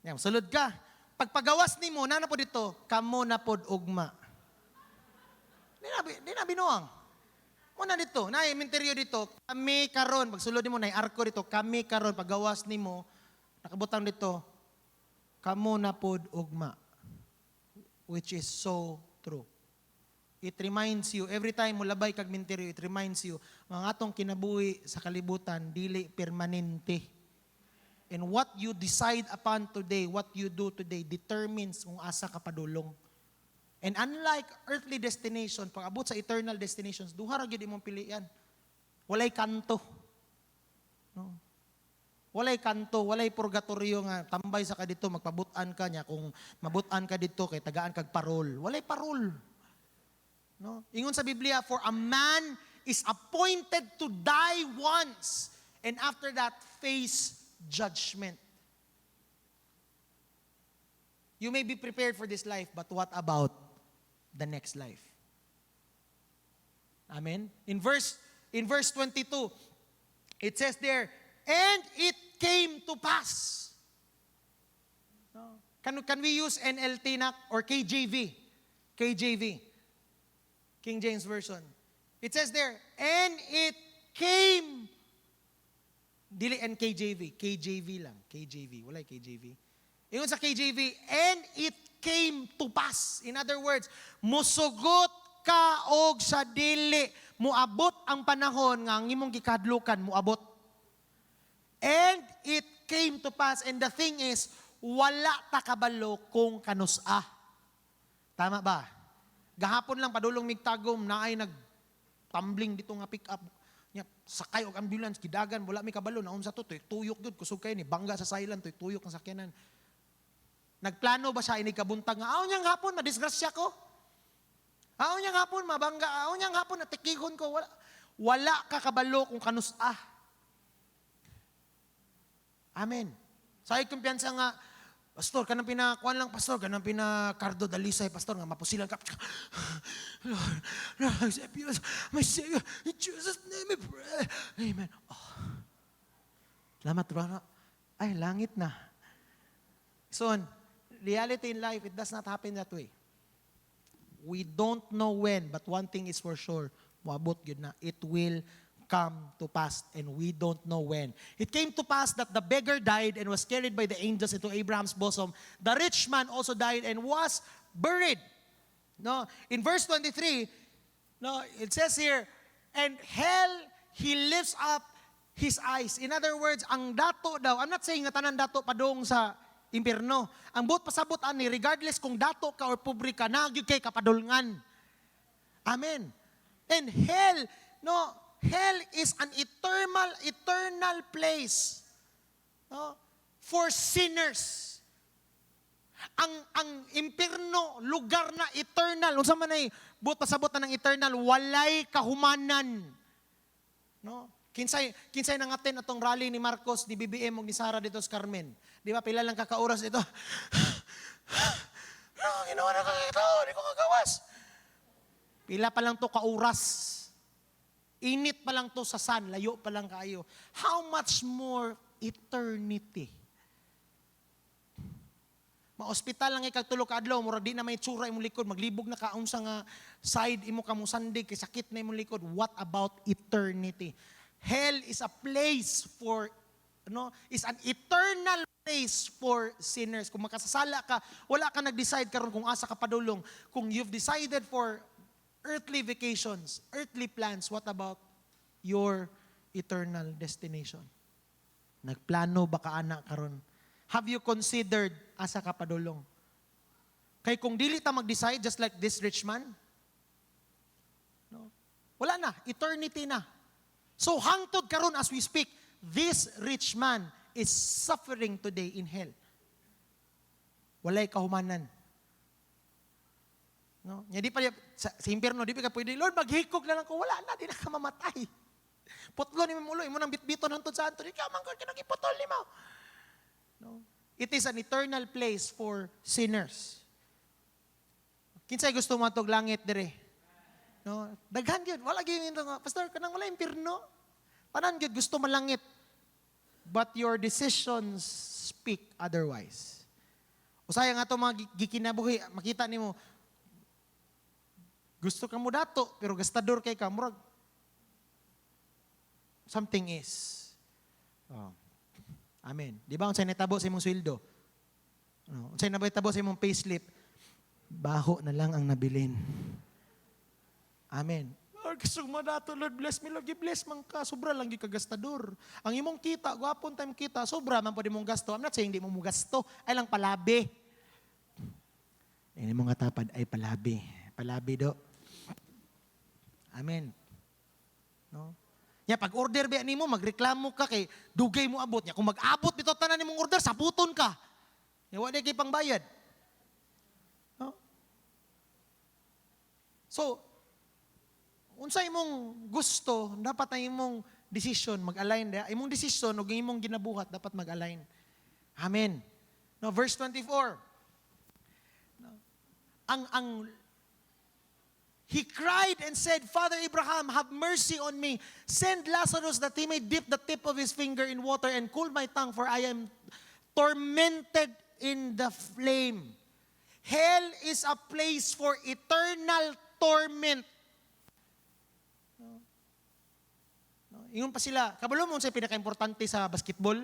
Nya, sulod ka. Pagpagawas nimo, na po dito, kamo na pod ugma. Di na binuang. Muna dito, na iminteryo dito, kami karon, pagsulod nimo na arko dito, kami karon, paggawas nimo, nakabutang dito, kamo na pod ugma. Which is so true. It reminds you, every time mo labay kag minteryo, it reminds you, mga atong kinabuhi sa kalibutan, dili permanente. And what you decide upon today, what you do today, determines kung asa ka padulong. And unlike earthly destination, pag abot sa eternal destinations, duha ra gyud imong pilian. Walay kanto. No? Walay kanto, walay purgatorio nga tambay sa kadito magpabutan ka niya kung mabutan ka dito kay tagaan kag parol. Walay parol. No? Ingon sa Biblia, for a man is appointed to die once and after that face judgment. You may be prepared for this life, but what about the next life? Amen? In verse in verse 22, it says there, and it came to pass. No? Can we use NLT na or KJV? KJV. King James Version. It says there, and it came. Dili NKJV. KJV lang. KJV. Wala KJV. Ingon sa KJV, and it came to pass. In other words, musugot ka og sa dili. Muabot ang panahon nga ang imong gikadlukan, muabot. And it came to pass. And the thing is, wala ta kabalo kung kanusa. Tama ba? Gahapon lang padulong migtagom na ay nagtumbling dito nga pick up. Sakay og ambulance, gidagan, wala mi kabalo. Naon sa to, tuyok yun, kusog kayo ni, bangga sa silent, tuyok ng sakyanan. Nagplano ba siya inikabuntag nga, aon niyang hapon, madisgrasya ko. Aon niyang hapon, mabangga. Aon niyang hapon, natikihon ko. Wala ka kabalo kung kanusa. Amen. Sa kumpiyansa nga, Pastor, kanang pinakuan lang, Pastor, kanang pinakardo dalisay, Pastor, nga mapusilan ka. Lord, accept you as my Savior. In Jesus' name I pray. Amen. Oh. Salamat, Rana. Ay, langit na. So, reality in life, it does not happen that way. We don't know when, but one thing is for sure, moabot yun na, it will come to pass, and we don't know when. It came to pass that the beggar died and was carried by the angels into Abraham's bosom. The rich man also died and was buried. No, in verse 23, no, it says here, and hell, he lifts up his eyes. In other words, ang dato daw, I'm not saying nga tanan dato padong sa impierno. Ang buot pasabot ani, regardless kung dato ka or pobre ka, nagyud kay kapadulngan. Amen. And hell, no, hell is an eternal place, no, for sinners. Ang impierno, lugar na eternal. Unsa man ay buot pasabot na ng eternal, walay kahumanan. No? Kinsay nangaten atong rally ni Marcos, ni BBM ug ni Sara dito sa Carmen. Di ba pila lang kakauras ito? Ginawa na kakito, di ko kagawas. Pila pa lang to kauras. Init pa lang to sa sun, layo pa lang kayo. How much more eternity? Ma-hospital lang ikagtulo ka adlaw, mura di na may tsura imong likod, maglibog na kaon sa nga side imo kamo sandig kay sakit na imong likod. What about eternity? Hell is a place for, is an eternal place for sinners. Kung makasasala ka, wala ka nag-decide karon kung asa ka padulong. Kung you've decided for earthly vacations, earthly plans, what about your eternal destination? Nagplano ba ka ana karon? Have you considered asa ka padulong? Kay kung dili ta mag-decide just like this rich man, no, wala na, eternity na. So hangtod karon as we speak, this rich man is suffering today in hell. Walay kahumanan. No? Nya di pa sa impierno di pa ka pwede, Lord, maghikog lang ko, wala na, di na ka mamatay. Putlo ni mo ulo, imo nang bitbiton hangtod sa anto, di ka man ka nagiputol nimo. No? It is an eternal place for sinners. Kinsay gusto mo atog langit dire? No, daghan gyud, wala gyud nga, Pastor, kanang wala impierno. Tanan gyud gusto malangit. But your decisions speak otherwise. Usaya nga to mga gikinabuhi, makita nimo gusto ka mo dato pero gastador kay ka murag something is. Oh. Amen. Di ba unsay natabo sa imong sweldo? Unsay nabitabo sa imong payslip? Baho na lang ang nabilin. Amen. Lord, gusto mo dato, Lord, bless me, Lord, bless man ka, sobra lang yung kagastador. Ang imong kita, gwapon time kita, sobra man po di mong gasto. I'm not saying di mo gasto, ay lang palabi. Ang imong katapad ay palabi. Palabi do. Amen. No? Ya, pag order ba nimo, magreklamo ka kay dugay mo abot niya. Kung mag-abot bitaw tanan nimong order, saputon ka. Ya, wala kay pangbayad. No? So, unsa imong gusto, dapat ang imong decision mag-align. Imong decision ug imong ginabuhat dapat mag-align. Amen. No, verse 24. No. Ang He cried and said, Father Abraham, have mercy on me. Send Lazarus that he may dip the tip of his finger in water and cool my tongue, for I am tormented in the flame. Hell is a place for eternal torment. Ingon pa sila, kabalo mo unsay pinaka-importante sa basketball?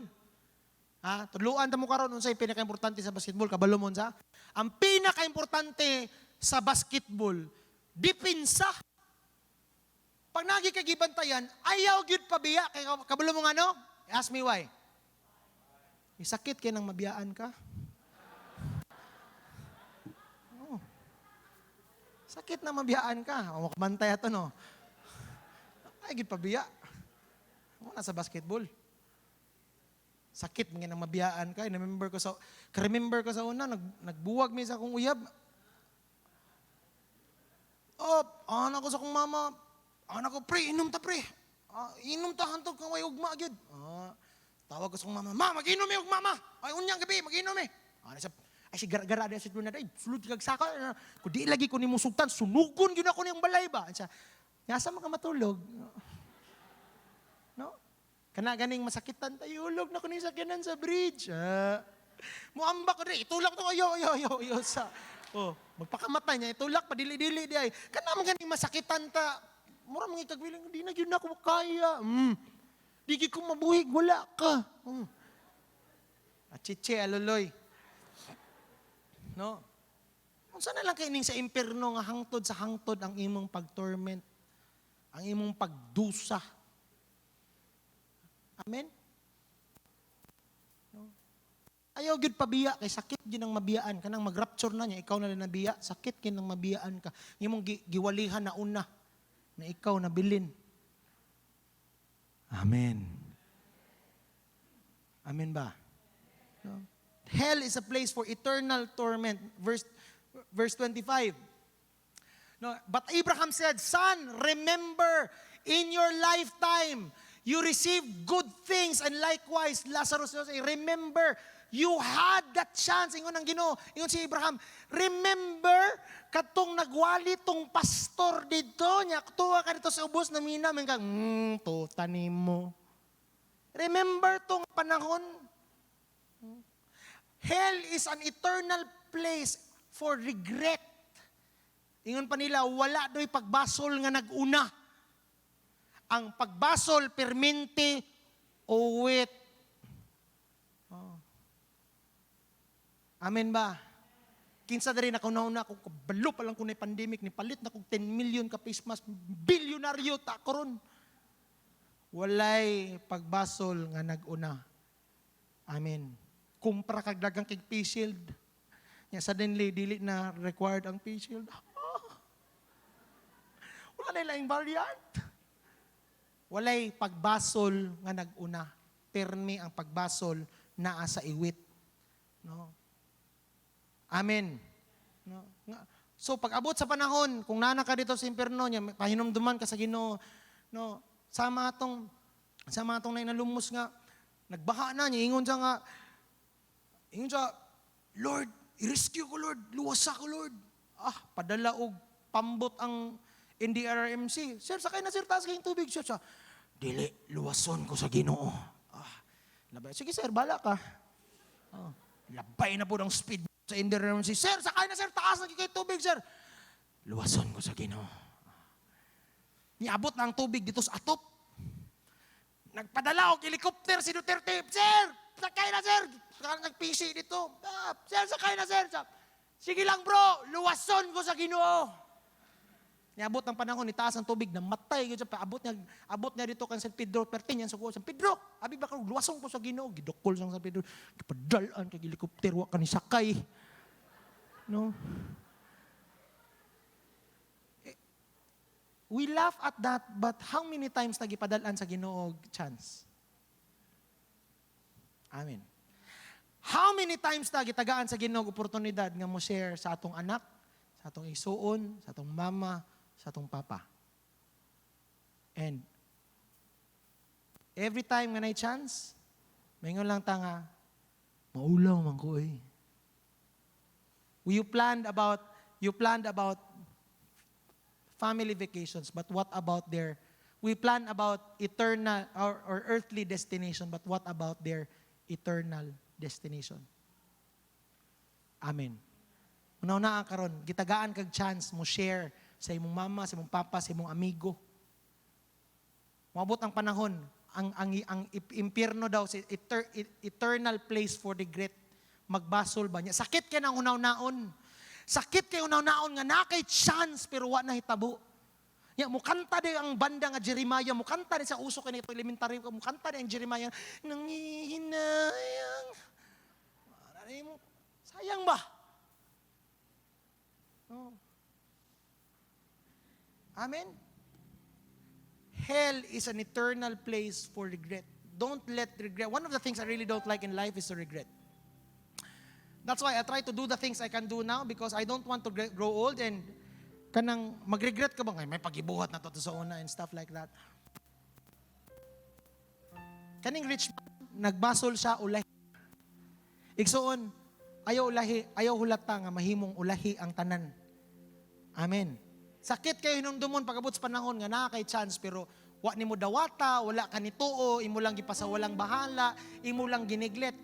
Tudluan ta mo karon unsay pinaka-importante sa basketball, kabalo mo unsa? Ang pinaka-importante sa basketball, depensa. Pag nagi ka gibantayan, ayaw gyud pabiya kay kabalo mo ano? Ask me why. Isakit kay nang mabiyaan ka. Oh. Sakit na mabiyaan ka. O makabantay ato no. Ay gyud pabiya. Muna sa basketball. Sakit mga nang mabiyaan ka. Remember ko sa una, nagbuwag mi sa akong uyab. Anak ko sa akong mama. Anak ko, pre, inom ta pre. Inom ta hantog kang way ugma gyud. Tawag ko sa akong mama, mag-inom mi ugma ma. Ay unyang gabi, mag-inom mi. Ay si gara-gara di sa na day, sulod kag saka. Kung di lagi ko ni musugtan, sunugon gyud ako niyang balay ba. Yasa man ka matulog. No? Kana ganing masakitan tayo, ulog na ko ni sakyanan sa bridge. Muamba ko rin, itulak to ayo sa. Magpakamatay niya, itulak pa dili-dili di ay. Kana man ganing masakitan ta. Mura mga ikagwiling, di na gyud ako kaya. Di ko mabuhig, wala ka. At chiche, aloloy. No? Unsa na lang kaining sa impierno nga hangtod sa hangtod ang imong pagtorment, ang imong pagdusa. Amen? No? Ayaw gyud pabiya kay sakit gyud ang mabiyaan kanang mag-rapture na niya ikaw na lang nabiya, sakit gyud ang mabiyaan ka. Imong giwalihan na una na ikaw nabilin. Amen. Amen ba? No? Hell is a place for eternal torment. Verse 25. No, but Abraham said, Son, remember in your lifetime you received good things, and likewise Lazarus, remember you had that chance. Ingon ang Ginoo, ingon si Abraham, remember katong nagwali tong pastor dito nya tuwa ka dito sa ubos na mina man kang to tanim mo. Remember tong panahon. Hell is an eternal place for regret. Ingon pa nila, wala do'y pagbasol nga nag-una. Ang pagbasol, permente, uwit. Amen ba? Kinsa na rin ako nauna, kung kabalo pa lang kung na pandemic, ni palit na kung 10 million ka face mask, bilyonaryo ta ko ron. Walay pagbasol nga nag-una. Amen. Kumpra kag dagang kig face shield. Nya suddenly dili na required ang face shield. Wala na laing variant. Walay pagbasol nga nag-una. Permi ang pagbasol naa sa iwit. No? Amen. No? So pag abot sa panahon, kung nana ka dito sa impierno nya, pahinumduman ka sa Ginoo, no, sama atong nainalumos nga nagbaha na niya, ingon siya, Lord, i-rescue ko, Lord. Luwasa ko, Lord. Padala og pambot ang NDRRMC. Sir, sakay na sir, taas kayong tubig. Sir, dili, luwason ko sa Ginoo. Labay. Sige sir, bala ka. Labay na po ng speed sa NDRRMC. Sir, sakay na sir, taas na kayong tubig, sir. Luwason ko sa Ginoo. Niabot na ang tubig dito sa atop. Nagpadala og helicopter si Duterte. Sir, sakay na sir. Nag-PC dito. Sir, sakay na sir. Sige lang bro, luwason ko sa Ginoo. Niabot ng panahon, itaas ang tubig, namatay. Abot niya dito kan San Pedro, pertin yan sa San Pedro, abi ba ka, luwason ko sa Ginoo. Gidokol sang San Pedro. Kipadalaan kay helicopter, wa ka ni sakay. No? We laugh at that, but how many times nagipadalaan sa Ginoo chance? Amen. How many times gitagaan sa Ginoo oportunidad nga mo share sa atong anak, sa atong isuon, sa atong mama, sa atong papa. And every time nga na chance, maingon lang ta nga, maulaw man ko eh. You planned about family vacations, but what about we plan about eternal or earthly destination, but what about their eternal destination? Amen. Una-una karon, gitagaan kag chance mo share sa imong mama, sa imong papa, sa imong amigo. Maabot ang panahon, ang impyerno daw, eternal place for regret. Magbasol ba niya? Sakit kay nang unaw-naon. Sakit kay unaw-naon nga nakay chance pero wa na hitabo. Ya, mukanta din ang banda nga Jeremiah, mukanta din sa uso kay nito elementary, mukanta din ang Jeremiah, nangihinayang. Sayang ba? Oh. Amen? Hell is an eternal place for regret. Don't let regret. One of the things I really don't like in life is to regret. That's why I try to do the things I can do now because I don't want to grow old and kanang mag-regret ka ba? May pagibuhat na to sa una and stuff like that. Kaning rich man, nagbasol siya ulahi. Igsoon, ayaw hulata nga mahimong ulahi ang tanan. Amen. Sakit kayo hinumdumon pagabot sa panahon nga naa kay chance pero wa nimo dawata, wala ka ni tuo, imo lang gipasa walang bahala, imo lang giniglet,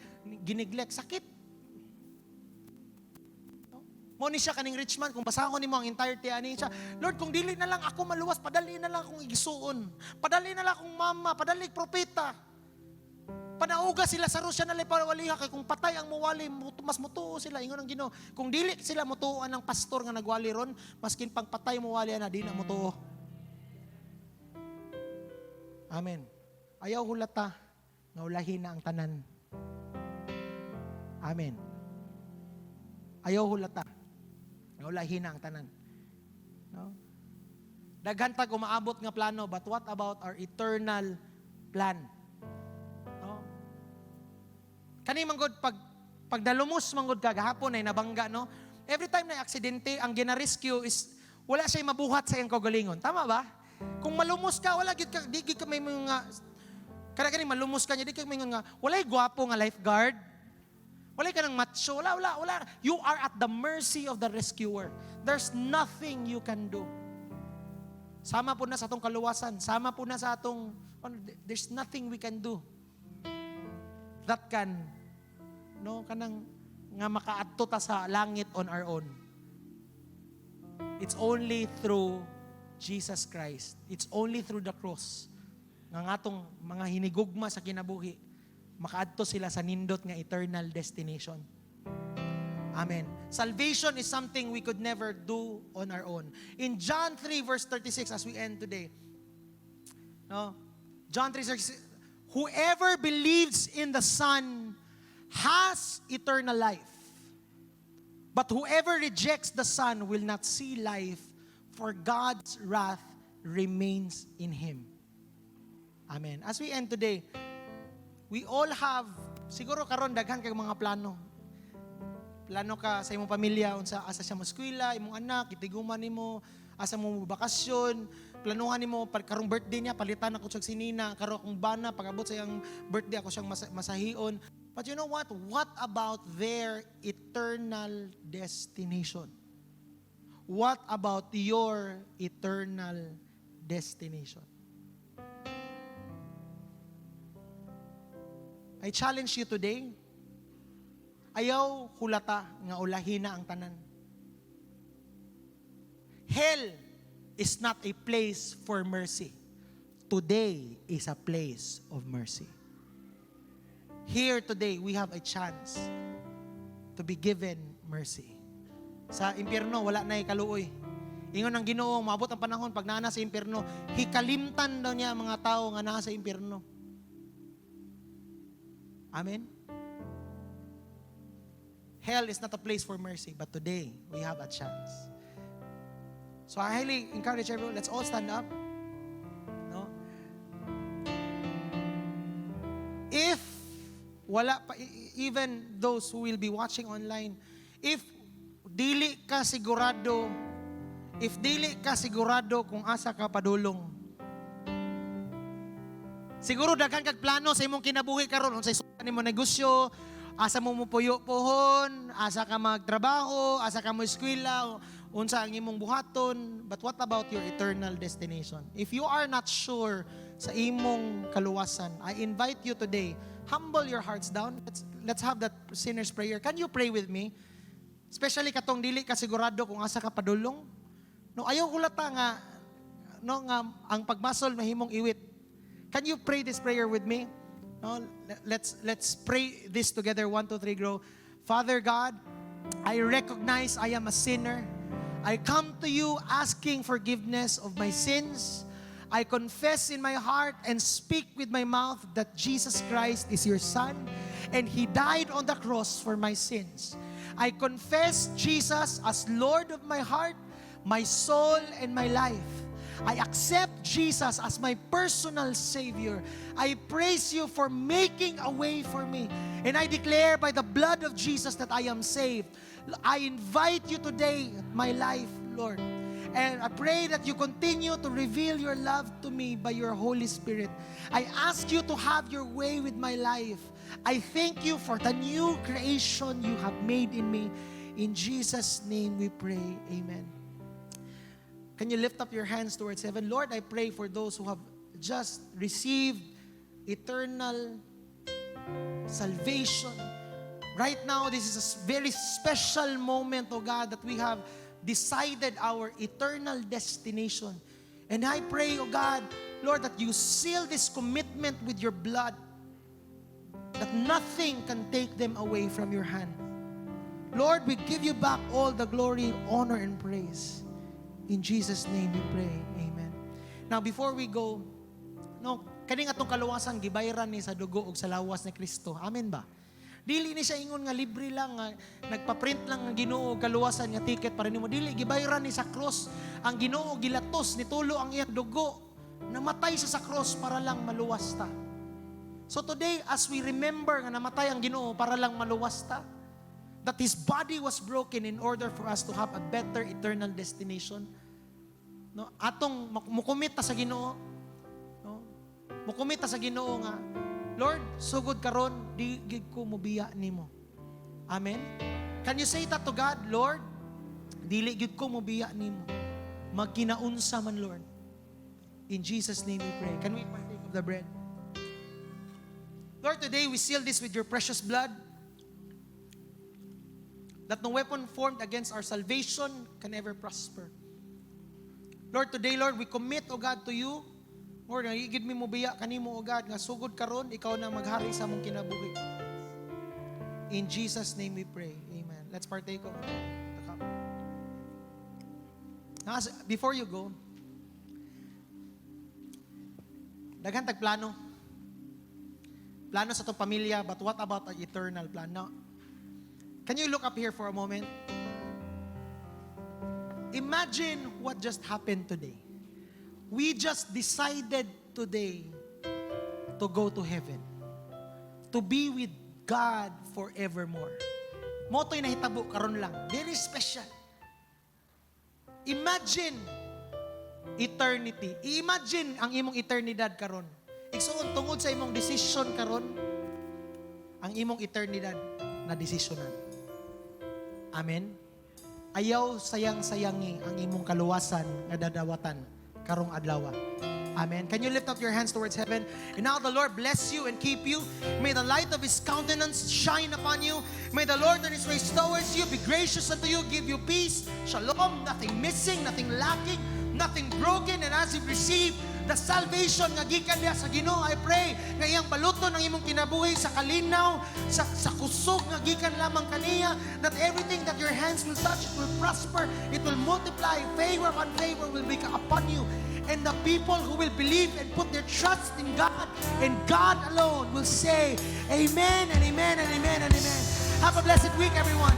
sakit. Mo ni siya kaning rich man, kung basahon nimo ang entirety ani siya, Lord, kung dili na lang ako maluwas, padali na lang akong igisuon. Padali na lang akong mama, padali propeta. Panauga sila sa Rusya na pawaliha kay kung patay ang muwali, mas mutuo sila ingon ang Ginoo. Kung dili sila mutuoan ng pastor nga nagwali ron, maskin pang patay muwali na di na mutuo. Amen. Ayaw hulata nga ulahin na ang tanan. Amen. Ayaw hulata nga ulahin na ang tanan. No? Daghan tag umaabot nga plano, but what about our eternal plan? Kani manggod pag dalumos manggod ka gahapon ay nabangga no. Every time na aksidente ang gina-rescue is wala siya mabuhat sa iyang kaugalingon. Tama ba? Kung malumos ka wala gid ka di gid ka may mga kani malumos ka nya di ka may nga walay gwapo nga lifeguard. Walay ka ng macho, wala. You are at the mercy of the rescuer. There's nothing you can do. Sama po na sa atong kaluwasan, sama po na sa atong there's nothing we can do that can kanang nga makaadto ta sa langit on our own. It's only through Jesus Christ. It's only through the cross nga atong mga hinigugma sa kinabuhi makaadto sila sa nindot nga eternal destination. Amen. Salvation is something we could never do on our own. In John 3 verse 36 as we end today. John 3:36, whoever believes in the Son has eternal life. But whoever rejects the Son will not see life, for God's wrath remains in him. Amen. As we end today, we all have, siguro karon daghan kay mga plano. Plano ka sa imong pamilya, unsa asa siya mo eskwela, imong anak, itiguman nimo, asa mo bakasyon, planuhan nimo karong birthday niya, palitan ako sa sinina, karo akong bana, pag-abot sa iyang birthday ako siyang masahion. But you know what? What about their eternal destination? What about your eternal destination? I challenge you today, ayaw hulata nga ulahin na ang tanan. Hell is not a place for mercy. Today is a place of mercy. Here today, we have a chance to be given mercy. Sa impyerno, wala na ikaluoy. Ingon ang Ginoo, maabot ang panahon, pag naana sa impyerno, hikalimtan daw niya ang mga tao nga nasa impyerno. Amen? Hell is not a place for mercy, but today, we have a chance. So I highly encourage everyone, let's all stand up. No? If wala pa, even those who will be watching online, if dili ka sigurado kung asa ka padulong, siguro daghan kag plano sa imong kinabuhi karon, unsay sukan nimo negosyo, asa mo mupuyo pohon, asa ka magtrabaho, asa ka mo eskwela, unsa ang imong buhaton, but what about your eternal destination? If you are not sure sa imong kaluwasan, I invite you today, humble your hearts down. Let's have that sinner's prayer. Can you pray with me? Especially katong dili ka sigurado kung asa ka padulong. No, ayaw kulata nga ang pagmasol mahimong iwit. Can you pray this prayer with me? No, let's pray this together. 1, 2, 3, grow. Father God, I recognize I am a sinner. I come to you asking forgiveness of my sins. I confess in my heart and speak with my mouth that Jesus Christ is your Son and He died on the cross for my sins. I confess Jesus as Lord of my heart, my soul, and my life. I accept Jesus as my personal Savior. I praise you for making a way for me. And I declare by the blood of Jesus that I am saved. I invite you today, my life, Lord. And I pray that you continue to reveal your love to me by your Holy Spirit. I ask you to have your way with my life. I thank you for the new creation you have made in me. In Jesus' name we pray. Amen. Can you lift up your hands towards heaven? Lord, I pray for those who have just received eternal salvation. Right now, this is a very special moment, oh God, that we have decided our eternal destination. And I pray, oh God, Lord, that you seal this commitment with your blood, that nothing can take them away from your hand. Lord, we give you back all the glory, honor, and praise. In Jesus' name we pray. Amen. Now, before we go, kaning atong kaluwasan, gibayran ni sa dugo o sa lawas ni Kristo. Amen ba? Dili ni siya ingon nga libre lang, nga, nagpa-print lang ang Ginoo og kaluwasan nga ticket para nimo. Dili, gibayran ni sa cross. Ang Ginoo gilatos, nitulo ang iyang dugo. Namatay siya sa cross para lang maluwas ta. So today, as we remember nga namatay ang Ginoo para lang maluwas ta, that His body was broken in order for us to have a better eternal destination. No, atong mukumit ta sa Ginoo. No? Mukumit ta sa Ginoo nga, Lord, sugod karon di gid ko mobiya nimo. Amen. Can you say that to God? Lord, dili gid ko mobiya nimo. Magkinaunsa man, Lord. In Jesus' name we pray. Can we partake of the bread? Lord, today we seal this with your precious blood, that no weapon formed against our salvation can ever prosper. Lord, today, Lord, we commit, O God, to you. Lord, nagigid mi mo biya kanimo, O God, nga sugod karon ikaw na maghari sa among kinabuhi. In Jesus' name we pray. Amen. Let's partake of the cup. Now, before you go, daghan tag plano. Plano sa itong pamilya, but what about an eternal plan? Now, can you look up here for a moment? Imagine what just happened today. We just decided today to go to heaven, to be with God forevermore. Moto'y nahitabo karon lang. Very special. Imagine eternity. Imagine ang imong eternidad karon. Igsuon tungod sa imong decision karon, ang imong eternidad na desisyonan. Amen. Ayaw sayang-sayangi ang imong kaluwasan nga dadawatan karong adlaw. Amen. Can you lift up your hands towards heaven? And now the Lord bless you and keep you. May the light of His countenance shine upon you. May the Lord turn His face towards you, be gracious unto you, give you peace, shalom, nothing missing, nothing lacking, nothing broken. And as you receive the salvation nga gikan diha sa Ginoo, I pray nga iyang baluton ang imong kinabuhi sa kalinaw, sa kusog nga gikan lamang kaniya, that everything that your hands will touch, it will prosper, it will multiply, favor on favor will be upon you. And the people who will believe and put their trust in God and God alone will say, Amen and Amen and Amen and Amen. Have a blessed week, everyone.